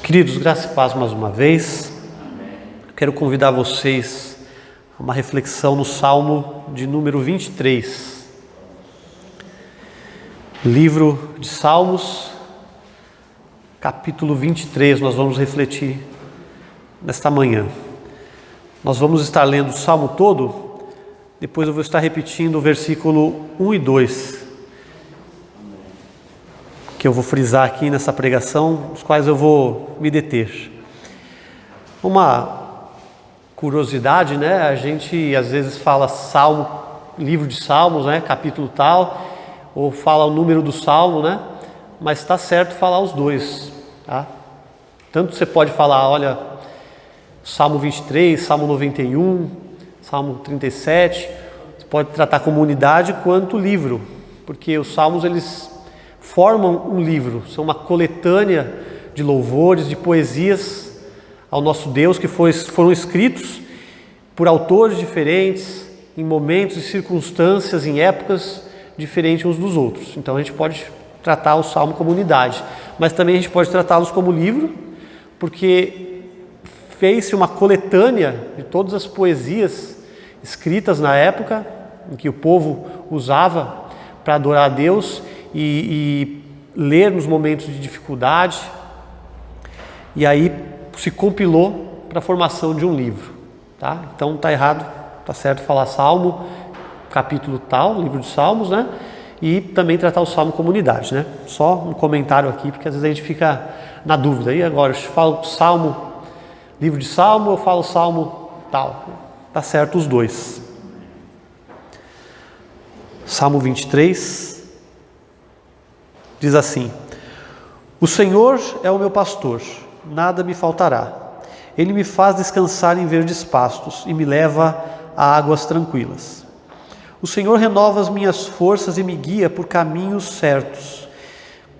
Queridos, graça e paz mais uma vez. Quero convidar vocês a uma reflexão no Salmo de número 23. Livro de Salmos, capítulo 23, nós vamos refletir nesta manhã. Nós vamos estar lendo o Salmo todo, depois eu vou estar repetindo o versículo 1 e 2, que eu vou frisar aqui nessa pregação, os quais eu vou me deter. Uma curiosidade, né? A gente às vezes fala Salmo, livro de Salmos, né? Capítulo tal, ou fala o número do Salmo, né? Mas está certo falar os dois, tá? Tanto você pode falar, olha, Salmo 23, Salmo 91, Salmo 37, você pode tratar como unidade quanto livro, porque os Salmos eles formam um livro, são uma coletânea de louvores, de poesias ao nosso Deus que foram escritos por autores diferentes, em momentos e circunstâncias, em épocas diferentes uns dos outros. Então a gente pode tratar o Salmo como unidade, mas também a gente pode tratá-los como livro, porque fez-se uma coletânea de todas as poesias escritas na época em que o povo usava para adorar a Deus e ler nos momentos de dificuldade, e aí se compilou para a formação de um livro, tá? Então está errado, está certo falar Salmo, capítulo tal, livro de Salmos, né? E também tratar o Salmo como unidade, né? Só um comentário aqui, porque às vezes a gente fica na dúvida, e agora eu falo Salmo, livro de Salmo, eu falo Salmo tal, tá certo os dois. Salmo 23 diz assim: O Senhor é o meu pastor, nada me faltará. Ele me faz descansar em verdes pastos e me leva a águas tranquilas. O Senhor renova as minhas forças e me guia por caminhos certos,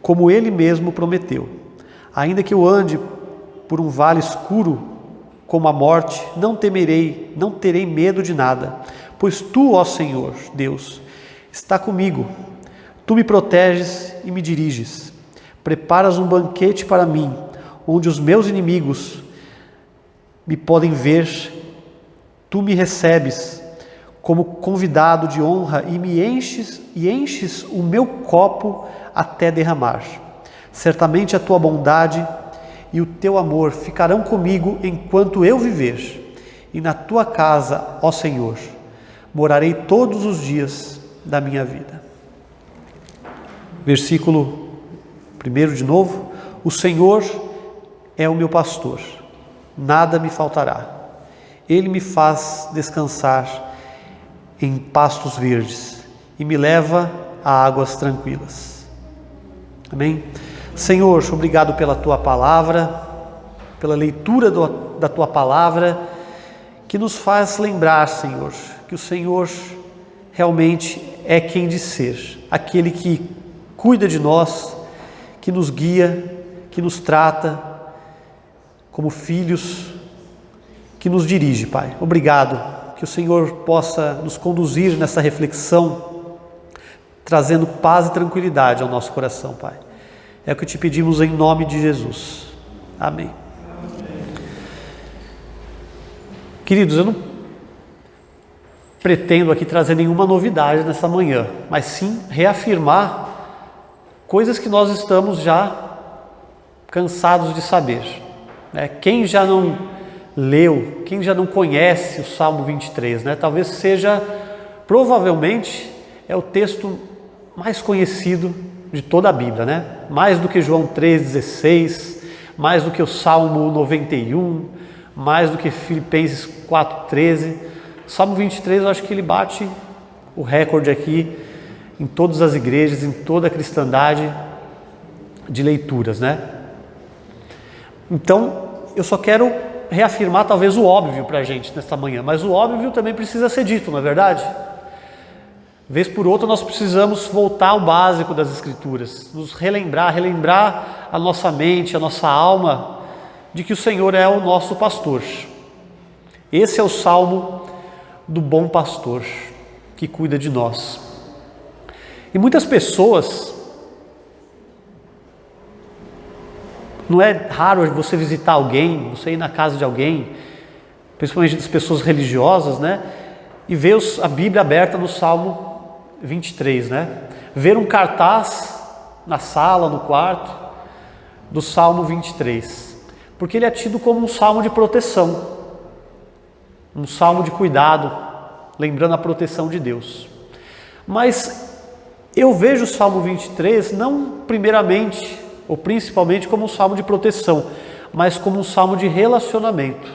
como Ele mesmo prometeu. Ainda que eu ande por um vale escuro como a morte, não temerei, não terei medo de nada, pois Tu, ó Senhor, Deus, está comigo. Tu me proteges e me diriges. Preparas um banquete para mim, onde os meus inimigos me podem ver. Tu me recebes como convidado de honra e me enches o meu copo até derramar. Certamente a tua bondade e o teu amor ficarão comigo enquanto eu viver. E na tua casa, ó Senhor, morarei todos os dias da minha vida. Versículo 1 de novo: O Senhor é o meu pastor, nada me faltará. Ele me faz descansar em pastos verdes e me leva a águas tranquilas. Amém? Senhor, obrigado pela Tua palavra, pela leitura da Tua palavra, que nos faz lembrar, Senhor, que o Senhor realmente é quem diz ser, aquele que cuida de nós, que nos guia, que nos trata como filhos, que nos dirige, Pai. Obrigado, que o Senhor possa nos conduzir nessa reflexão, trazendo paz e tranquilidade ao nosso coração, Pai. É o que te pedimos em nome de Jesus. Amém. Queridos, eu não pretendo aqui trazer nenhuma novidade nessa manhã, mas sim reafirmar coisas que nós estamos já cansados de saber, né? Quem já não leu, quem já não conhece o Salmo 23, né? Talvez seja, provavelmente, é o texto mais conhecido de toda a Bíblia, né? Mais do que João 3,16, mais do que o Salmo 91, mais do que Filipenses 4,13. O Salmo 23, eu acho que ele bate o recorde aqui em todas as igrejas, em toda a cristandade de leituras, né? Então, eu só quero reafirmar talvez o óbvio para a gente nesta manhã, mas o óbvio também precisa ser dito, não é verdade? Vez por outra nós precisamos voltar ao básico das Escrituras, nos relembrar a nossa mente, a nossa alma, de que o Senhor é o nosso pastor. Esse é o Salmo do bom pastor, que cuida de nós. E muitas pessoas Não é raro você visitar alguém, você ir na casa de alguém, principalmente das pessoas religiosas, né? E ver a Bíblia aberta no Salmo 23, né? Ver um cartaz na sala, no quarto, do Salmo 23. Porque ele é tido como um salmo de proteção, um salmo de cuidado, lembrando a proteção de Deus. Mas eu vejo o Salmo 23 não primeiramente ou principalmente como um salmo de proteção, mas como um salmo de relacionamento.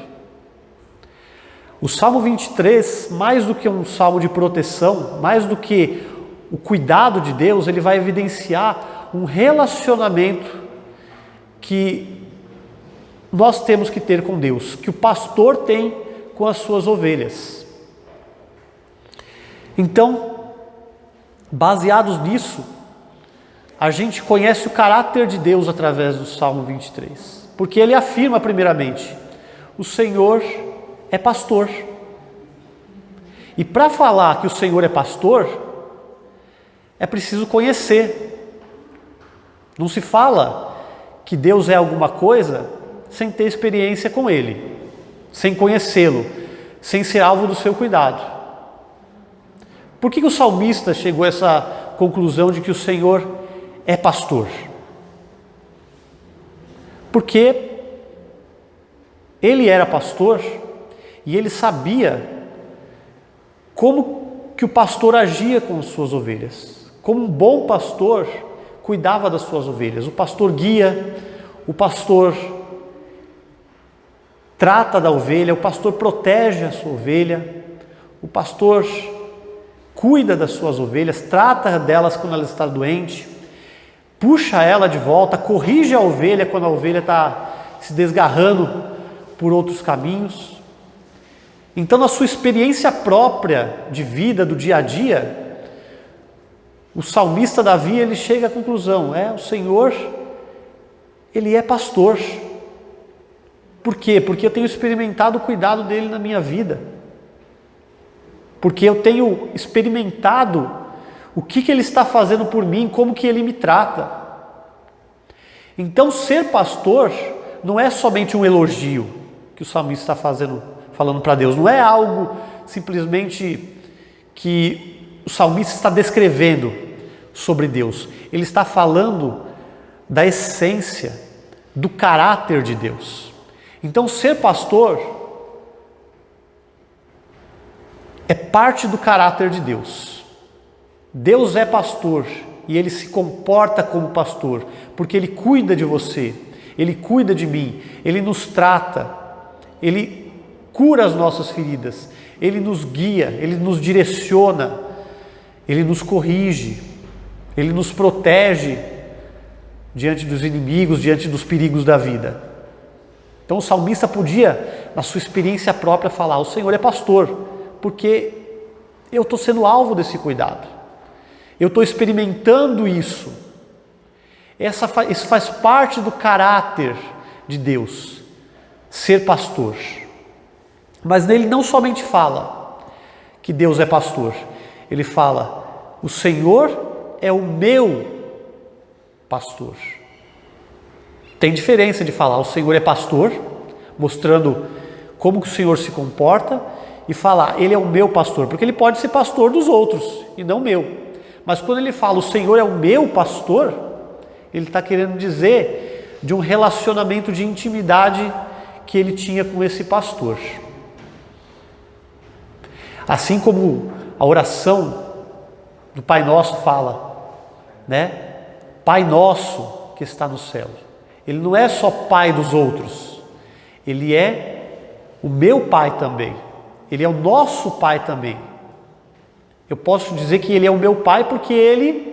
O Salmo 23, mais do que um salmo de proteção, mais do que o cuidado de Deus, ele vai evidenciar um relacionamento que nós temos que ter com Deus, que o pastor tem com as suas ovelhas. Então, baseados nisso, a gente conhece o caráter de Deus através do Salmo 23, porque ele afirma primeiramente: o Senhor é pastor. E para falar que o Senhor é pastor, é preciso conhecer. Não se fala que Deus é alguma coisa sem ter experiência com Ele, sem conhecê-lo, sem ser alvo do seu cuidado. Por que o salmista chegou a essa conclusão de que o Senhor é pastor? Porque ele era pastor e ele sabia como que o pastor agia com as suas ovelhas. Como um bom pastor cuidava das suas ovelhas. O pastor guia, o pastor trata da ovelha, o pastor protege a sua ovelha, o pastor cuida das suas ovelhas, trata delas quando ela está doente, puxa ela de volta, corrige a ovelha quando a ovelha está se desgarrando por outros caminhos. Então, na sua experiência própria de vida, do dia a dia, o salmista Davi, ele chega à conclusão: o Senhor, ele é pastor. Por quê? Porque eu tenho experimentado o cuidado dele na minha vida. Porque eu tenho experimentado o que ele está fazendo por mim, como que ele me trata. Então, ser pastor não é somente um elogio que o salmista está falando para Deus. Não é algo simplesmente que o salmista está descrevendo sobre Deus. Ele está falando da essência, do caráter de Deus. Então, ser pastor é parte do caráter de Deus. Deus é pastor e Ele se comporta como pastor, porque Ele cuida de você, Ele cuida de mim, Ele nos trata, Ele cura as nossas feridas, Ele nos guia, Ele nos direciona, Ele nos corrige, Ele nos protege diante dos inimigos, diante dos perigos da vida. Então o salmista podia, na sua experiência própria, falar: o Senhor é pastor, porque eu estou sendo alvo desse cuidado, eu estou experimentando isso. Isso faz parte do caráter de Deus, ser pastor. Mas nele não somente fala que Deus é pastor, ele fala: o Senhor é o meu pastor. Tem diferença de falar o Senhor é pastor, mostrando como que o Senhor se comporta, e falar Ele é o meu pastor, porque Ele pode ser pastor dos outros e não meu. Mas quando Ele fala o Senhor é o meu pastor, Ele está querendo dizer de um relacionamento de intimidade que Ele tinha com esse pastor. Assim como a oração do Pai Nosso fala, né? Pai Nosso que está no céu. Ele não é só pai dos outros, Ele é o meu pai também, Ele é o nosso pai também. Eu posso dizer que Ele é o meu pai porque Ele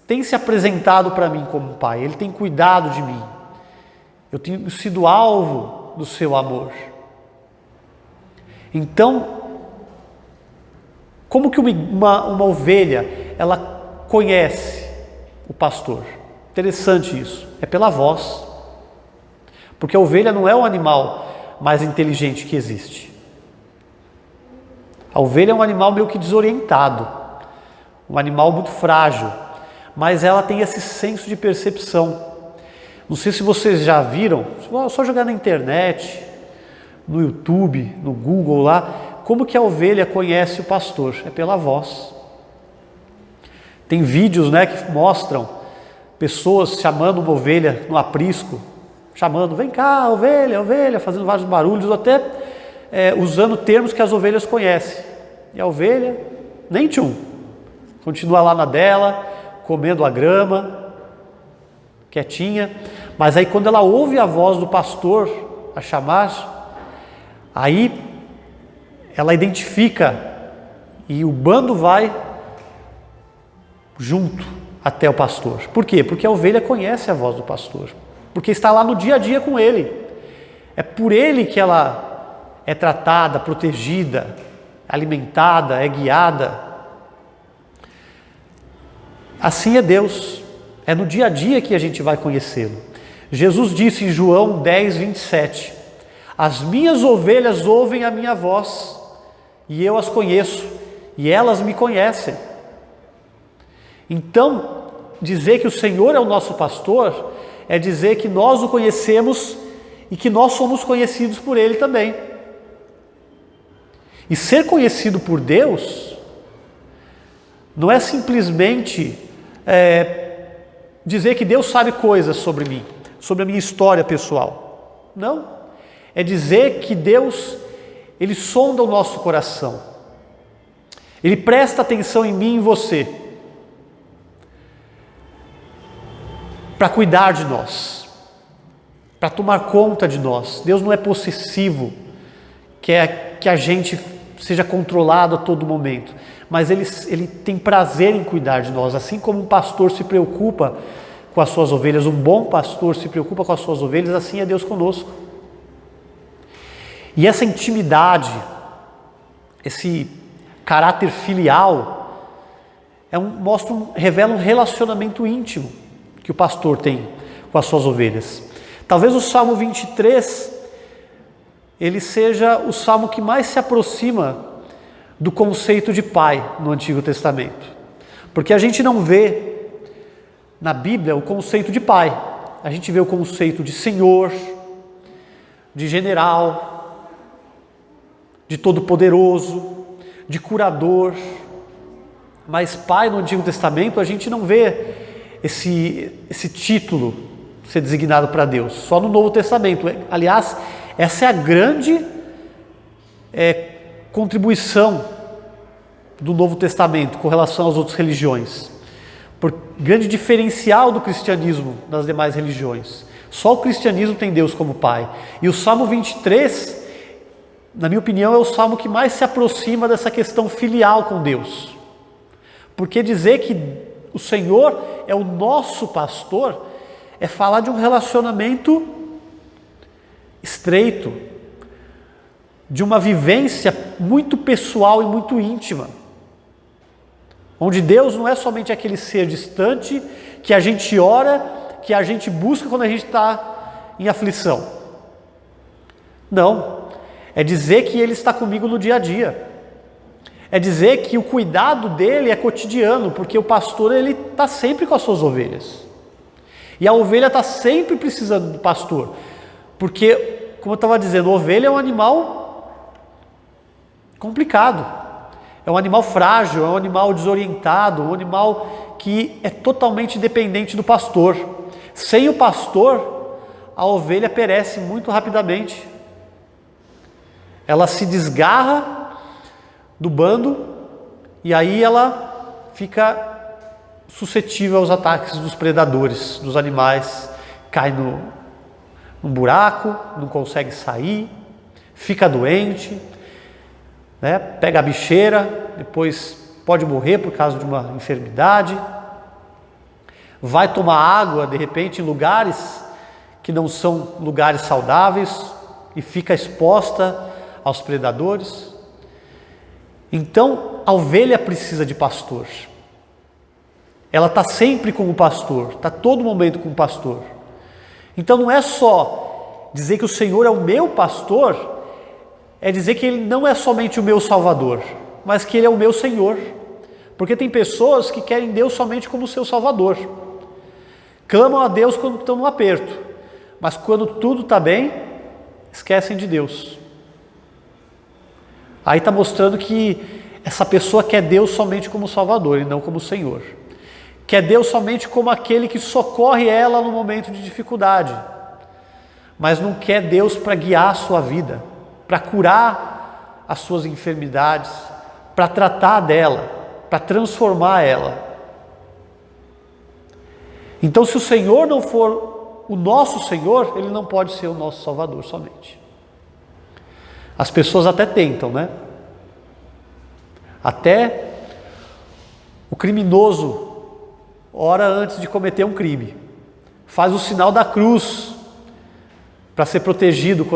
tem se apresentado para mim como pai, Ele tem cuidado de mim, eu tenho sido alvo do seu amor. Então, como que uma ovelha, ela conhece o pastor? Interessante isso, é pela voz, porque a ovelha não é o animal mais inteligente que existe. A ovelha é um animal meio que desorientado, um animal muito frágil, mas ela tem esse senso de percepção. Não sei se vocês já viram, só jogar na internet, no YouTube, no Google lá, como que a ovelha conhece o pastor? É pela voz. Tem vídeos, né, que mostram pessoas chamando uma ovelha no aprisco, chamando, vem cá, ovelha, ovelha, fazendo vários barulhos, ou até usando termos que as ovelhas conhecem. E a ovelha, nem tchum, continua lá na dela, comendo a grama, quietinha. Mas aí quando ela ouve a voz do pastor a chamar, aí ela identifica e o bando vai junto até o pastor. Por quê? Porque a ovelha conhece a voz do pastor, porque está lá no dia a dia com ele. É por ele que ela é tratada, protegida, alimentada, é guiada. Assim é Deus, é no dia a dia que a gente vai conhecê-lo. Jesus disse em João 10, 27, as minhas ovelhas ouvem a minha voz, e eu as conheço, e elas me conhecem. Então, dizer que o Senhor é o nosso pastor, é dizer que nós o conhecemos e que nós somos conhecidos por Ele também. E ser conhecido por Deus não é simplesmente dizer que Deus sabe coisas sobre mim, sobre a minha história pessoal. Não. É dizer que Deus, Ele sonda o nosso coração. Ele presta atenção em mim e em você, para cuidar de nós, para tomar conta de nós. Deus não é possessivo, quer que a gente seja controlado a todo momento, mas Ele tem prazer em cuidar de nós, assim como um pastor se preocupa com as suas ovelhas, um bom pastor se preocupa com as suas ovelhas, assim é Deus conosco. E essa intimidade, esse caráter filial, revela um relacionamento íntimo que o pastor tem com as suas ovelhas. Talvez o Salmo 23, ele seja o salmo que mais se aproxima do conceito de pai no Antigo Testamento. Porque a gente não vê na Bíblia o conceito de pai. A gente vê o conceito de senhor, de general, de todo-poderoso, de curador. Mas pai no Antigo Testamento a gente não vê esse título ser designado para Deus, só no Novo Testamento. Aliás, essa é a grande contribuição do Novo Testamento com relação às outras religiões, por grande diferencial do cristianismo das demais religiões. Só o cristianismo tem Deus como pai. E o Salmo 23, na minha opinião, é o salmo que mais se aproxima dessa questão filial com Deus. Porque dizer que o Senhor é o nosso pastor é falar de um relacionamento estreito, de uma vivência muito pessoal e muito íntima, onde Deus não é somente aquele ser distante que a gente ora, que a gente busca quando a gente está em aflição. Não, é dizer que Ele está comigo no dia a dia. É dizer que o cuidado dele é cotidiano, porque o pastor ele está sempre com as suas ovelhas. E a ovelha está sempre precisando do pastor. Porque, como eu estava dizendo, a ovelha é um animal complicado. É um animal frágil, é um animal desorientado, um animal que é totalmente dependente do pastor. Sem o pastor, a ovelha perece muito rapidamente. Ela se desgarra do bando, e aí ela fica suscetível aos ataques dos predadores, dos animais, cai num buraco, não consegue sair, fica doente, né? Pega a bicheira, depois pode morrer por causa de uma enfermidade, vai tomar água de repente em lugares que não são lugares saudáveis e fica exposta aos predadores. Então, a ovelha precisa de pastor. Ela está sempre com o pastor, está todo momento com o pastor. Então, não é só dizer que o Senhor é o meu pastor, é dizer que Ele não é somente o meu Salvador, mas que Ele é o meu Senhor. Porque tem pessoas que querem Deus somente como seu Salvador. clamam a Deus quando estão no aperto, mas quando tudo está bem, esquecem de Deus. Aí está mostrando que essa pessoa quer Deus somente como Salvador e não como Senhor. Quer Deus somente como aquele que socorre ela no momento de dificuldade, mas não quer Deus para guiar a sua vida, para curar as suas enfermidades, para tratar dela, para transformar ela. Então, se o Senhor não for o nosso Senhor, Ele não pode ser o nosso Salvador somente. As pessoas até tentam, né? Até o criminoso, ora antes de cometer um crime, faz o sinal da cruz para ser protegido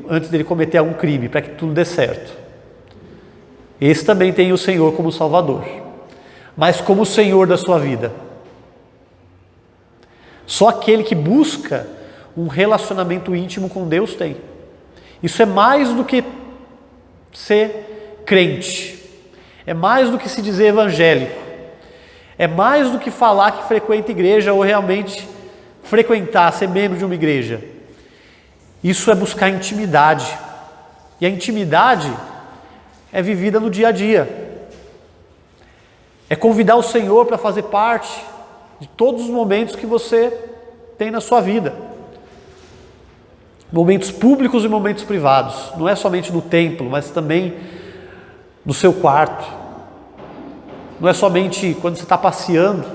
antes dele cometer algum crime, para que tudo dê certo. Esse também tem o Senhor como Salvador, mas como Senhor da sua vida. Só aquele que busca um relacionamento íntimo com Deus tem. Isso é mais do que ser crente, é mais do que se dizer evangélico, é mais do que falar que frequenta igreja ou realmente frequentar, ser membro de uma igreja. Isso é buscar intimidade, e a intimidade é vivida no dia a dia, é convidar o Senhor para fazer parte de todos os momentos que você tem na sua vida, momentos públicos e momentos privados, não é somente no templo, mas também no seu quarto, não é somente quando você está passeando,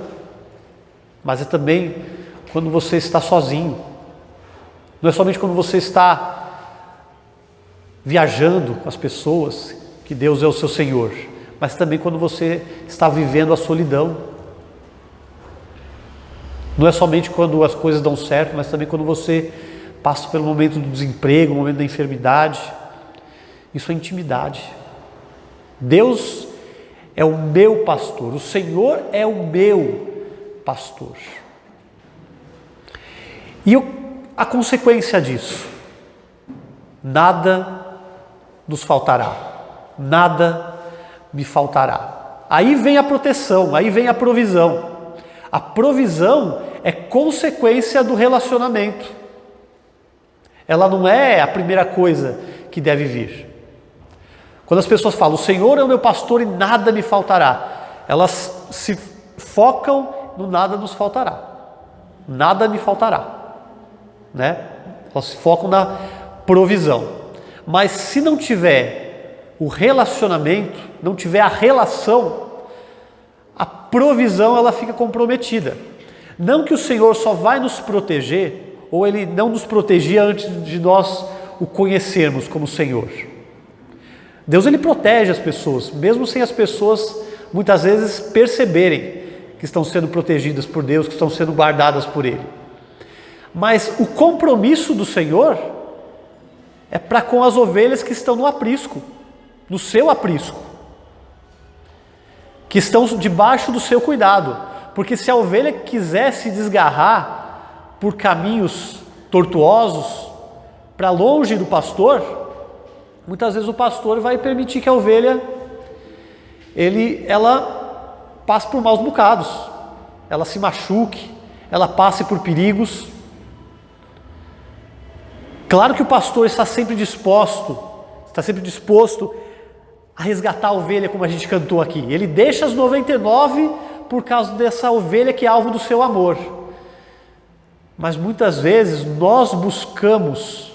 mas é também quando você está sozinho, não é somente quando você está viajando com as pessoas, que Deus é o seu Senhor, mas também quando você está vivendo a solidão. Não é somente quando as coisas dão certo, mas também quando você passa pelo momento do desemprego, o momento da enfermidade. Isso é intimidade. Deus é o meu pastor, o Senhor é o meu pastor. E a consequência disso? Nada nos faltará, nada me faltará. Aí vem a proteção, aí vem a provisão. A provisão é consequência do relacionamento. Ela não é a primeira coisa que deve vir. Quando as pessoas falam, o Senhor é o meu pastor e nada me faltará, elas se focam no nada nos faltará. Nada me faltará, né? Elas se focam na provisão. Mas se não tiver o relacionamento, não tiver a relação, a provisão ela fica comprometida. Não que o Senhor só vai nos proteger, ou Ele não nos protegia antes de nós o conhecermos como Senhor. Deus Ele protege as pessoas, mesmo sem as pessoas muitas vezes perceberem que estão sendo protegidas por Deus, que estão sendo guardadas por Ele. Mas o compromisso do Senhor é para com as ovelhas que estão no aprisco, no seu aprisco, que estão debaixo do seu cuidado, porque se a ovelha quiser se desgarrar por caminhos tortuosos, para longe do pastor, muitas vezes o pastor vai permitir que a ovelha, ela passe por maus bocados, ela se machuque, ela passe por perigos. Claro que o pastor está sempre disposto a resgatar a ovelha, como a gente cantou aqui. Ele deixa as 99 por causa dessa ovelha que é alvo do seu amor. Mas muitas vezes nós buscamos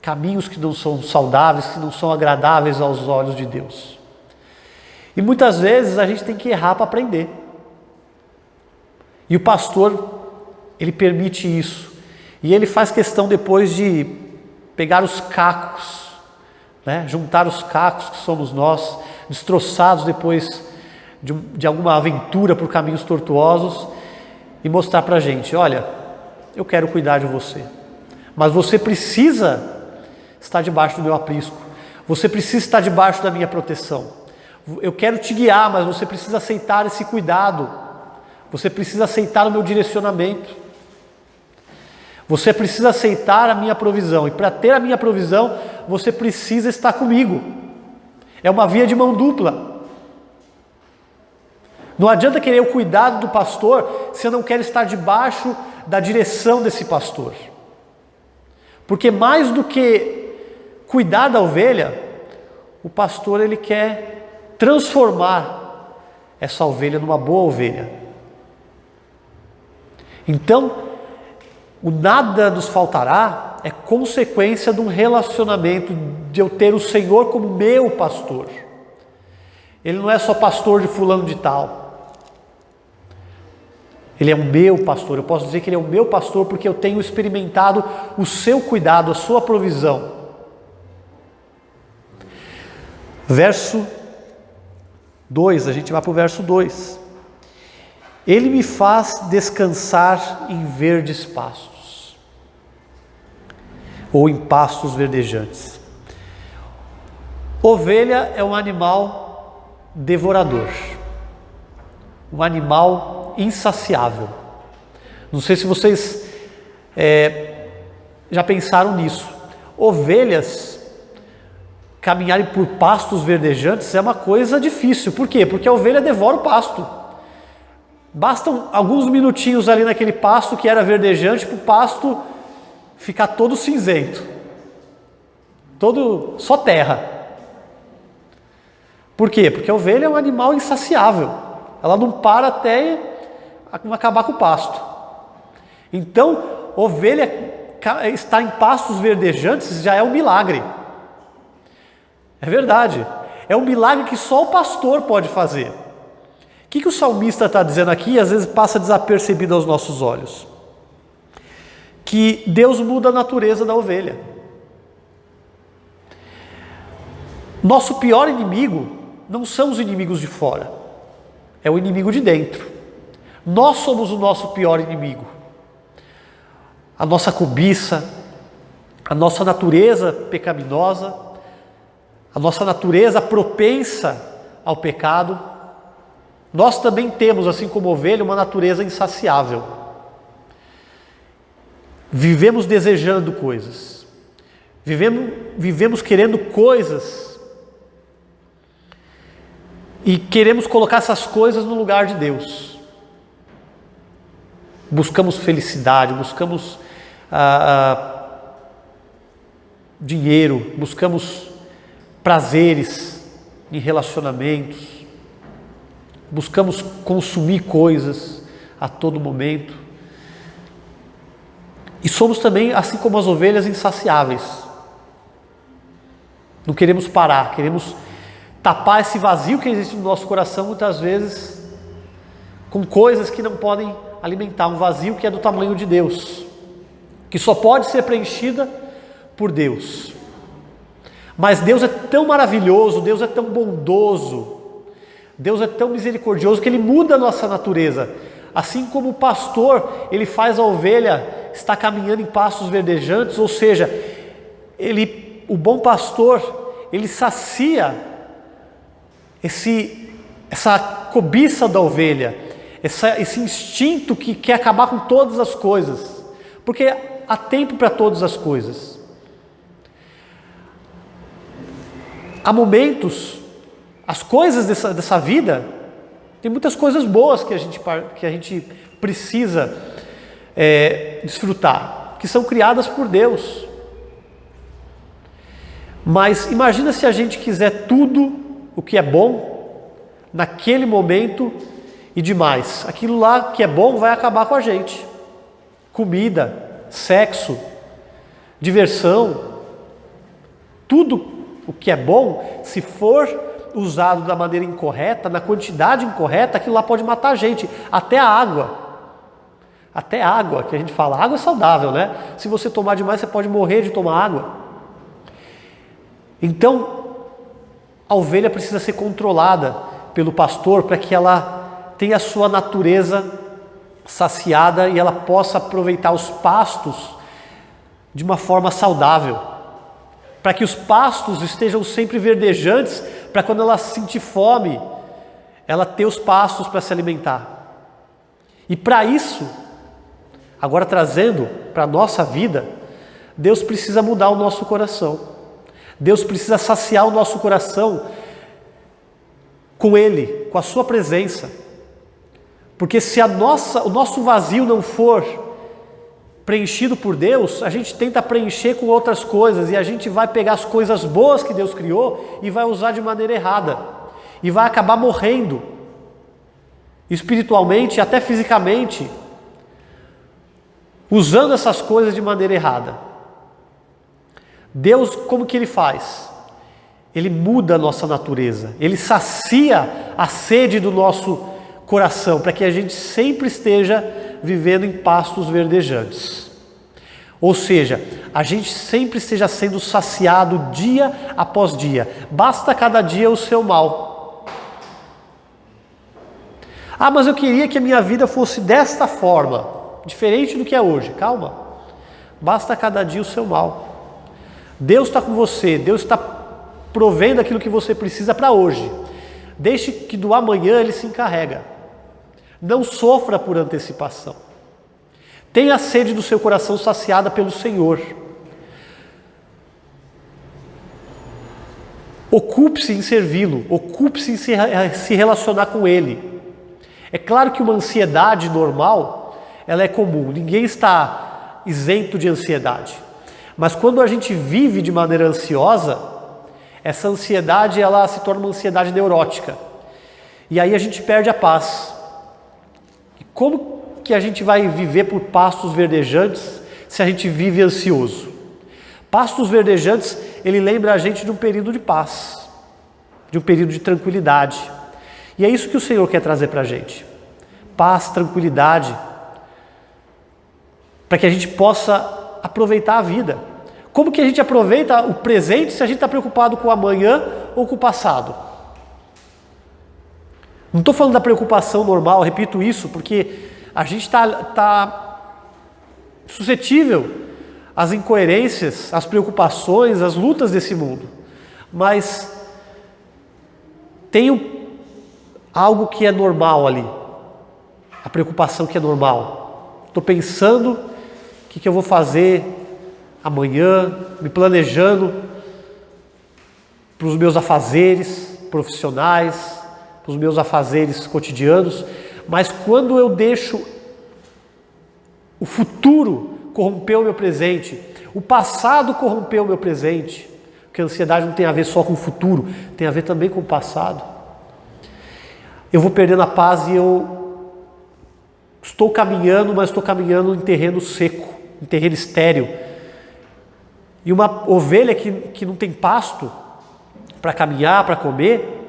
caminhos que não são saudáveis, que não são agradáveis aos olhos de Deus. E muitas vezes a gente tem que errar para aprender. E o pastor, ele permite isso. E ele faz questão depois de pegar os cacos, né? Juntar os cacos que somos nós, destroçados depois de alguma aventura por caminhos tortuosos, e mostrar para a gente, olha, eu quero cuidar de você, mas você precisa estar debaixo do meu aprisco, você precisa estar debaixo da minha proteção. Eu quero te guiar, mas você precisa aceitar esse cuidado, você precisa aceitar o meu direcionamento, você precisa aceitar a minha provisão, e para ter a minha provisão, você precisa estar comigo. É uma via de mão dupla. Não adianta querer o cuidado do pastor se eu não quero estar debaixo da direção desse pastor. Porque mais do que cuidar da ovelha, o pastor ele quer transformar essa ovelha numa boa ovelha. Então, o nada nos faltará é consequência de um relacionamento, de eu ter o Senhor como meu pastor. Ele não é só pastor de fulano de tal. Ele é o meu pastor. Eu posso dizer que ele é o meu pastor porque eu tenho experimentado o seu cuidado, a sua provisão. Verso 2, a gente vai para o verso 2. Ele me faz descansar em verdes pastos, ou em pastos verdejantes. Ovelha é um animal devorador, um animal insaciável. Não sei se vocês já pensaram nisso. Ovelhas caminharem por pastos verdejantes é uma coisa difícil. Por quê? Porque a ovelha devora o pasto. Bastam alguns minutinhos ali naquele pasto que era verdejante para o pasto ficar todo cinzento, todo só terra. Por quê? Porque a ovelha é um animal insaciável. Ela não para até acabar com o pasto. Então, ovelha estar em pastos verdejantes já é um milagre. É verdade. É um milagre que só o pastor pode fazer. O que o salmista está dizendo aqui, e às vezes passa desapercebido aos nossos olhos? Que Deus muda a natureza da ovelha. Nosso pior inimigo não são os inimigos de fora, é o inimigo de dentro. Nós somos o nosso pior inimigo. A nossa cobiça, a nossa natureza pecaminosa, a nossa natureza propensa ao pecado. Nós também temos, assim como ovelha, uma natureza insaciável. Vivemos desejando coisas, vivemos querendo coisas e queremos colocar essas coisas no lugar de Deus. Buscamos felicidade, buscamos dinheiro, buscamos prazeres em relacionamentos, buscamos consumir coisas a todo momento. E somos também, assim como as ovelhas, insaciáveis. Não queremos parar, queremos tapar esse vazio que existe no nosso coração, muitas vezes, com coisas que não podem alimentar, um vazio que é do tamanho de Deus, que só pode ser preenchida por Deus. Mas Deus é tão maravilhoso, Deus é tão bondoso, Deus é tão misericordioso que Ele muda a nossa natureza. Assim como o pastor, ele faz a ovelha estar caminhando em pastos verdejantes, ou seja, o bom pastor, ele sacia essa cobiça da ovelha, esse instinto que quer acabar com todas as coisas, porque há tempo para todas as coisas. Há momentos, as coisas dessa vida, tem muitas coisas boas que a gente precisa desfrutar, que são criadas por Deus. Mas imagina se a gente quiser tudo o que é bom, naquele momento e demais. Aquilo lá que é bom vai acabar com a gente. Comida, sexo, diversão, tudo o que é bom, se for usado da maneira incorreta, na quantidade incorreta, aquilo lá pode matar a gente. Até a água. Até a água, que a gente fala, água é saudável, né? Se você tomar demais, você pode morrer de tomar água. Então, a ovelha precisa ser controlada pelo pastor para que ela tenha a sua natureza saciada e ela possa aproveitar os pastos de uma forma saudável. Para que os pastos estejam sempre verdejantes, para quando ela sentir fome, ela ter os pastos para se alimentar. E para isso, agora trazendo para a nossa vida, Deus precisa mudar o nosso coração. Deus precisa saciar o nosso coração com Ele, com a sua presença. Porque se o nosso vazio não for preenchido por Deus, a gente tenta preencher com outras coisas e a gente vai pegar as coisas boas que Deus criou e vai usar de maneira errada. E vai acabar morrendo, espiritualmente e até fisicamente, usando essas coisas de maneira errada. Deus, como que Ele faz? Ele muda a nossa natureza, Ele sacia a sede do nosso coração, para que a gente sempre esteja vivendo em pastos verdejantes. Ou seja, a gente sempre esteja sendo saciado dia após dia. Basta cada dia o seu mal. Ah, mas eu queria que a minha vida fosse desta forma, diferente do que é hoje. Calma. Basta cada dia o seu mal. Deus está com você, Deus está provendo aquilo que você precisa para hoje. Deixe que do amanhã Ele se encarrega. Não sofra por antecipação. Tenha a sede do seu coração saciada pelo Senhor. Ocupe-se em servi-lo, ocupe-se em se relacionar com Ele. É claro que uma ansiedade normal, ela é comum, ninguém está isento de ansiedade. Mas quando a gente vive de maneira ansiosa, essa ansiedade ela se torna uma ansiedade neurótica. E aí a gente perde a paz. E como que a gente vai viver por pastos verdejantes se a gente vive ansioso? Pastos verdejantes, ele lembra a gente de um período de paz, de um período de tranquilidade. E é isso que o Senhor quer trazer para a gente. Paz, tranquilidade, para que a gente possa aproveitar a vida. Como que a gente aproveita o presente se a gente está preocupado com o amanhã ou com o passado? Não estou falando da preocupação normal, repito isso, porque a gente está suscetível às incoerências, às preocupações, às lutas desse mundo. Mas tem algo que é normal ali, a preocupação que é normal. Estou pensando o que eu vou fazer amanhã, me planejando para os meus afazeres profissionais, para os meus afazeres cotidianos, mas quando eu deixo o futuro corromper o meu presente, o passado corromper o meu presente, porque a ansiedade não tem a ver só com o futuro, tem a ver também com o passado, eu vou perdendo a paz e eu estou caminhando, mas estou caminhando em terreno seco, em terreno estéril. E uma ovelha que não tem pasto para caminhar, para comer,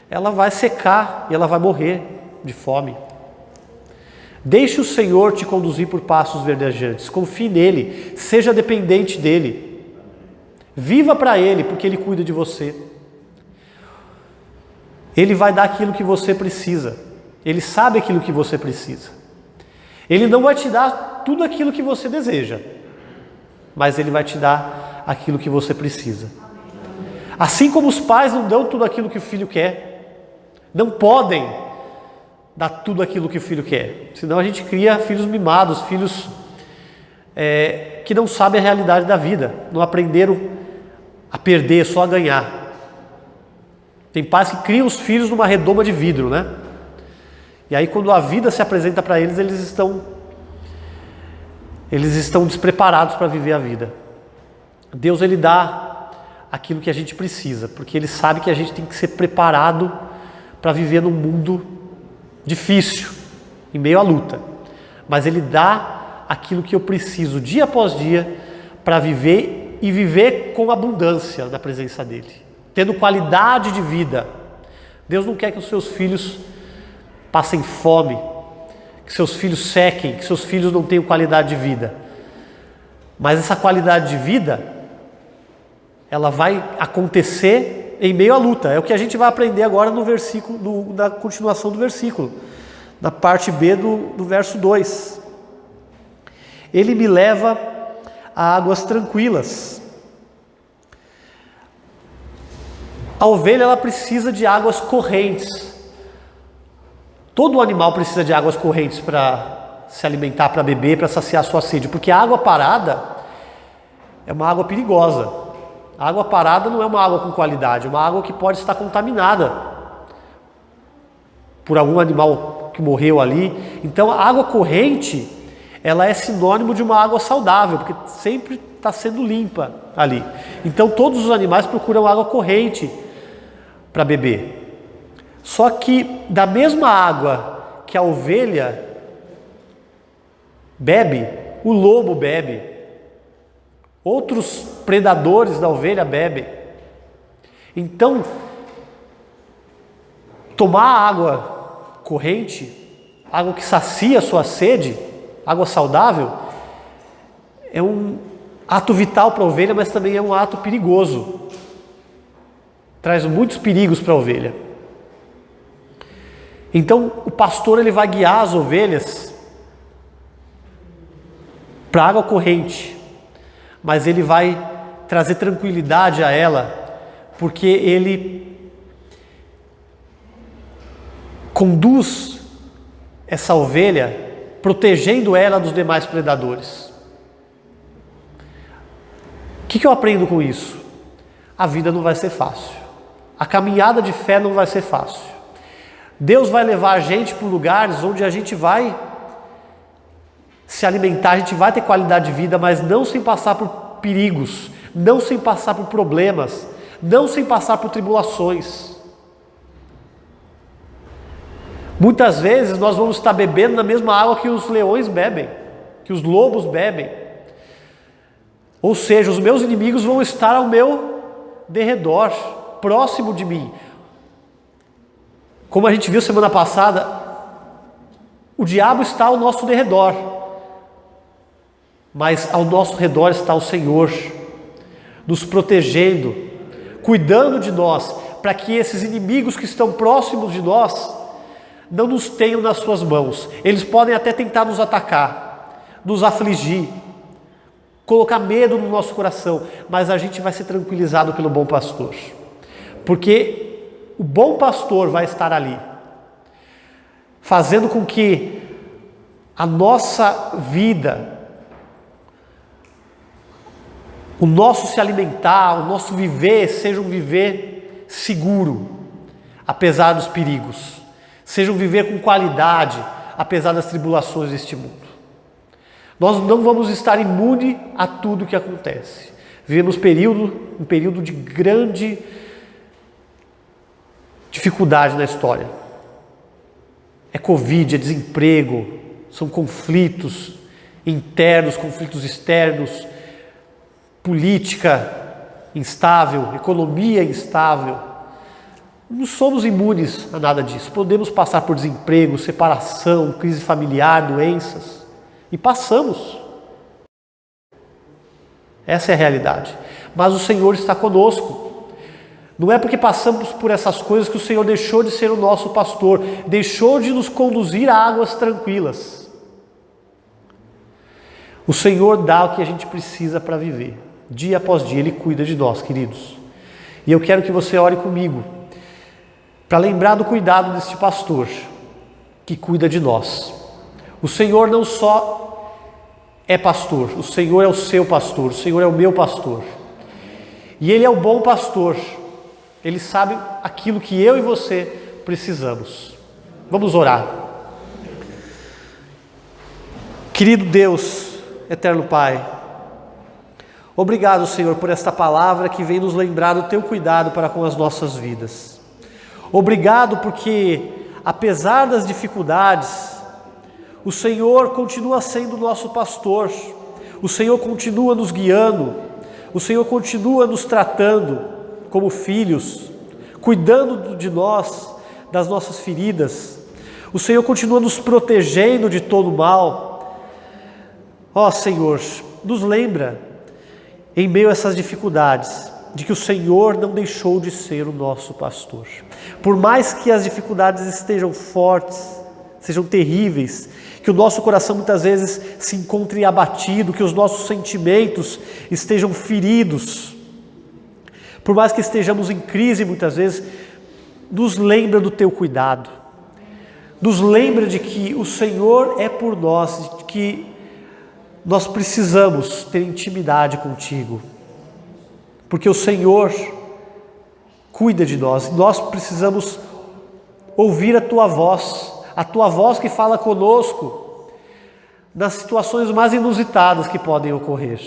ela vai secar e ela vai morrer de fome. Deixe o Senhor te conduzir por pastos verdejantes, confie nele, seja dependente dele, viva para ele, porque ele cuida de você. Ele vai dar aquilo que você precisa, ele sabe aquilo que você precisa. Ele não vai te dar tudo aquilo que você deseja, mas ele vai te dar aquilo que você precisa. Assim como os pais não dão tudo aquilo que o filho quer, não podem dar tudo aquilo que o filho quer, senão a gente cria filhos mimados, filhos que não sabem a realidade da vida, não aprenderam a perder, só a ganhar. Tem pais que criam os filhos numa redoma de vidro, né? E aí quando a vida se apresenta para eles, eles estão despreparados para viver a vida. Deus, ele dá aquilo que a gente precisa, porque ele sabe que a gente tem que ser preparado para viver num mundo difícil, em meio à luta. Mas ele dá aquilo que eu preciso dia após dia para viver e viver com abundância na presença dele, tendo qualidade de vida. Deus não quer que os seus filhos passem fome, que seus filhos sequem, que seus filhos não tenham qualidade de vida. Mas essa qualidade de vida, ela vai acontecer em meio à luta. É o que a gente vai aprender agora no versículo, na continuação do versículo, na parte B do verso 2. Ele me leva a águas tranquilas. A ovelha, ela precisa de águas correntes. Todo animal precisa de águas correntes para se alimentar, para beber, para saciar sua sede, porque a água parada é uma água perigosa. A água parada não é uma água com qualidade, é uma água que pode estar contaminada por algum animal que morreu ali. Então a água corrente, ela é sinônimo de uma água saudável, porque sempre está sendo limpa ali. Então todos os animais procuram água corrente para beber. Só que da mesma água que a ovelha bebe, o lobo bebe, outros predadores da ovelha bebem. Então, tomar água corrente, água que sacia a sua sede, água saudável, é um ato vital para a ovelha, mas também é um ato perigoso. Traz muitos perigos para a ovelha. Então, o pastor ele vai guiar as ovelhas para a água corrente, mas ele vai trazer tranquilidade a ela, porque ele conduz essa ovelha, protegendo ela dos demais predadores. O que eu aprendo com isso? A vida não vai ser fácil. A caminhada de fé não vai ser fácil. Deus vai levar a gente para lugares onde a gente vai se alimentar, a gente vai ter qualidade de vida, mas não sem passar por perigos, não sem passar por problemas, não sem passar por tribulações. Muitas vezes nós vamos estar bebendo na mesma água que os leões bebem, que os lobos bebem. Ou seja, os meus inimigos vão estar ao meu derredor, próximo de mim. Como a gente viu semana passada, o diabo está ao nosso derredor, mas ao nosso redor está o Senhor, nos protegendo, cuidando de nós, para que esses inimigos que estão próximos de nós não nos tenham nas suas mãos. Eles podem até tentar nos atacar, nos afligir, colocar medo no nosso coração, mas a gente vai ser tranquilizado pelo bom pastor, porque o bom pastor vai estar ali, fazendo com que a nossa vida, o nosso se alimentar, o nosso viver, seja um viver seguro, apesar dos perigos, seja um viver com qualidade, apesar das tribulações deste mundo. Nós não vamos estar imune a tudo que acontece. Vivemos um período de grande dificuldade na história. É Covid, é desemprego, são conflitos internos, conflitos externos, política instável, economia instável. Não somos imunes a nada disso. Podemos passar por desemprego, separação, crise familiar, doenças. E passamos. Essa é a realidade. Mas o Senhor está conosco. Não é porque passamos por essas coisas que o Senhor deixou de ser o nosso pastor, deixou de nos conduzir a águas tranquilas. O Senhor dá o que a gente precisa para viver. Dia após dia, Ele cuida de nós, queridos. E eu quero que você ore comigo, para lembrar do cuidado deste pastor, que cuida de nós. O Senhor não só é pastor, o Senhor é o seu pastor, o Senhor é o meu pastor. E Ele é o bom pastor. Ele sabe aquilo que eu e você precisamos. Vamos orar. Querido Deus, eterno Pai, obrigado, Senhor, por esta palavra que vem nos lembrar do Teu cuidado para com as nossas vidas. Obrigado porque, apesar das dificuldades, o Senhor continua sendo nosso pastor, o Senhor continua nos guiando, o Senhor continua nos tratando como filhos, cuidando de nós, das nossas feridas. O Senhor continua nos protegendo de todo mal. Ó Senhor, nos lembra, em meio a essas dificuldades, de que o Senhor não deixou de ser o nosso pastor. Por mais que as dificuldades estejam fortes, sejam terríveis, que o nosso coração muitas vezes se encontre abatido, que os nossos sentimentos estejam feridos, por mais que estejamos em crise muitas vezes, nos lembra do Teu cuidado, nos lembra de que o Senhor é por nós, de que nós precisamos ter intimidade contigo, porque o Senhor cuida de nós. Nós precisamos ouvir a Tua voz, a tua voz que fala conosco nas situações mais inusitadas que podem ocorrer.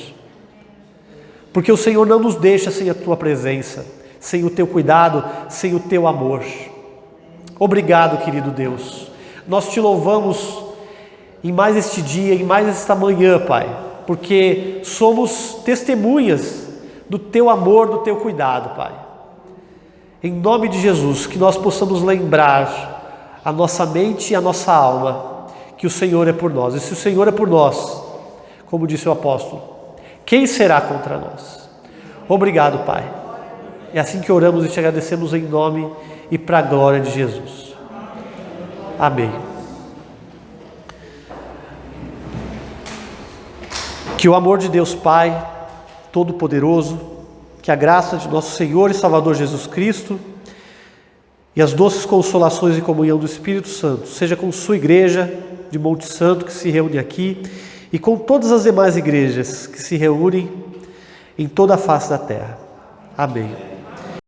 Porque o Senhor não nos deixa sem a tua presença, sem o teu cuidado, sem o teu amor. Obrigado, querido Deus. Nós te louvamos em mais este dia, em mais esta manhã, Pai, porque somos testemunhas do teu amor, do teu cuidado, Pai. Em nome de Jesus, que nós possamos lembrar a nossa mente e a nossa alma que o Senhor é por nós. E se o Senhor é por nós, como disse o apóstolo, quem será contra nós? Obrigado, Pai. É assim que oramos e te agradecemos em nome e para a glória de Jesus. Amém. Que o amor de Deus Pai Todo-Poderoso, que a graça de nosso Senhor e Salvador Jesus Cristo e as doces consolações e comunhão do Espírito Santo seja com sua igreja de Monte Santo que se reúne aqui e com todas as demais igrejas que se reúnem em toda a face da terra. Amém.